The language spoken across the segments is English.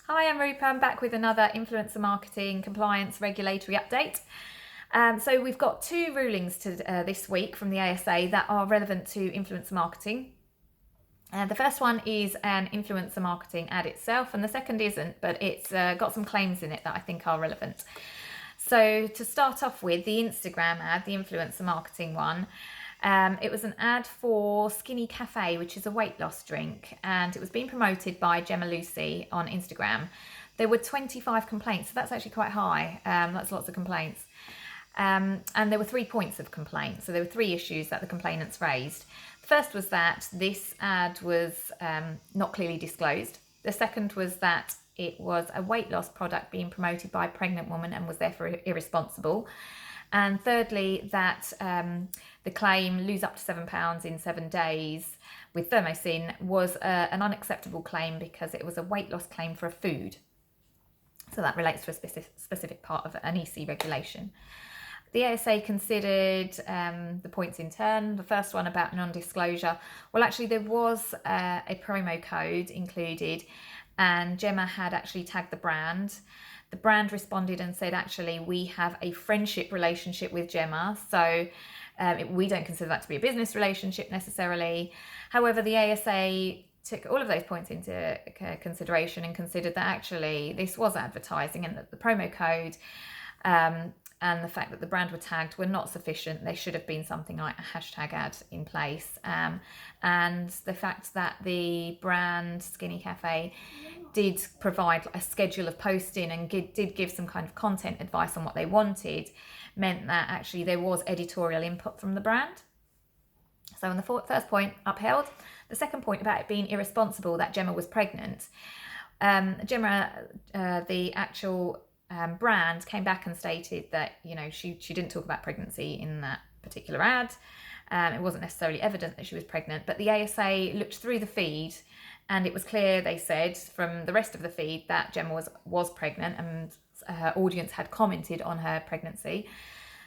Hi, I'm Rupa. I'm back with another influencer marketing compliance regulatory update. So we've got two rulings this week from the ASA that are relevant to influencer marketing. The first one is an influencer marketing ad itself, and the second isn't, but it's got some claims in it that I think are relevant. So to start off with, the Instagram ad, the influencer marketing one, it was an ad for Skinny Cafe, which is a weight loss drink, and it was being promoted by Gemma Lucy on Instagram. There were 25 complaints, so that's actually quite high. That's lots of complaints. And there were 3 points of complaint. So there were 3 issues that the complainants raised. The first was that this ad was not clearly disclosed. The second was that it was a weight loss product being promoted by a pregnant woman and was therefore irresponsible. And thirdly, that the claim, lose up to £7 in 7 days with Thermosin, was an unacceptable claim because it was a weight loss claim for a food. So that relates to a specific part of an EC regulation. The ASA considered the points in turn. The first one about non-disclosure. Well, actually, there was a promo code included, and Gemma had actually tagged the brand. The brand responded and said, actually, we have a friendship relationship with Gemma, so we don't consider that to be a business relationship necessarily. However, the ASA took all of those points into consideration and considered that actually this was advertising and that the promo code and the fact that the brand were tagged were not sufficient. There should have been something like a hashtag ad in place. And the fact that the brand Skinny Cafe did provide a schedule of posting and did give some kind of content advice on what they wanted meant that actually there was editorial input from the brand. So on the first point, upheld. The second point about it being irresponsible, that Gemma was pregnant. Gemma, the actual brand, came back and stated that, you know, she didn't talk about pregnancy in that particular ad. It wasn't necessarily evident that she was pregnant, but the ASA looked through the feed and it was clear, they said, from the rest of the feed that Gemma was pregnant and her audience had commented on her pregnancy.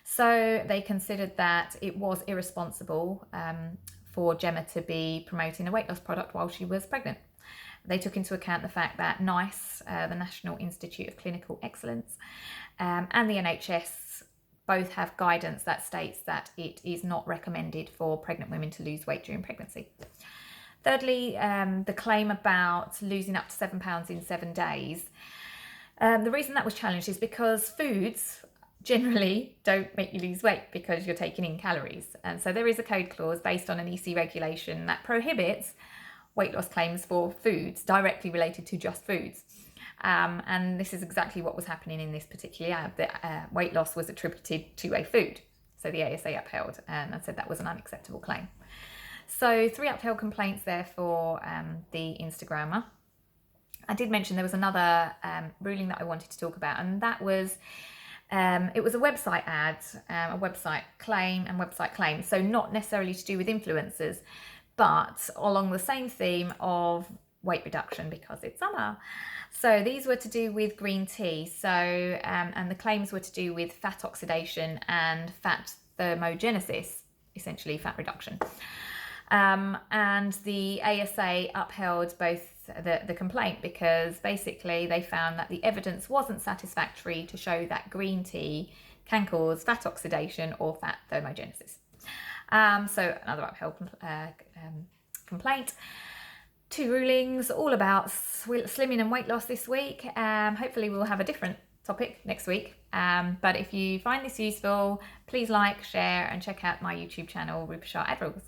So they considered that it was irresponsible for Gemma to be promoting a weight loss product while she was pregnant. They took into account the fact that NICE, the National Institute of Clinical Excellence, and the NHS both have guidance that states that it is not recommended for pregnant women to lose weight during pregnancy. Thirdly, the claim about losing up to £7 in 7 days. The reason that was challenged is because foods generally don't make you lose weight because you're taking in calories. And so there is a code clause based on an EC regulation that prohibits weight loss claims for foods directly related to just foods. And this is exactly what was happening in this particular ad, that weight loss was attributed to a food. So the ASA upheld and said that was an unacceptable claim. So 3 upheld complaints there for the Instagrammer. I did mention there was another ruling that I wanted to talk about, and that was it was a website ad, a website claim and website claim. So not necessarily to do with influencers, but along the same theme of weight reduction because it's summer. So these were to do with green tea. So, and the claims were to do with fat oxidation and fat thermogenesis, essentially fat reduction. And the ASA upheld both the complaint because basically they found that the evidence wasn't satisfactory to show that green tea can cause fat oxidation or fat thermogenesis. So another upheld complaint. 2 rulings, all about slimming and weight loss this week. Hopefully we'll have a different topic next week. But if you find this useful, please like, share and check out my YouTube channel, Rupa Shah Ad Rules.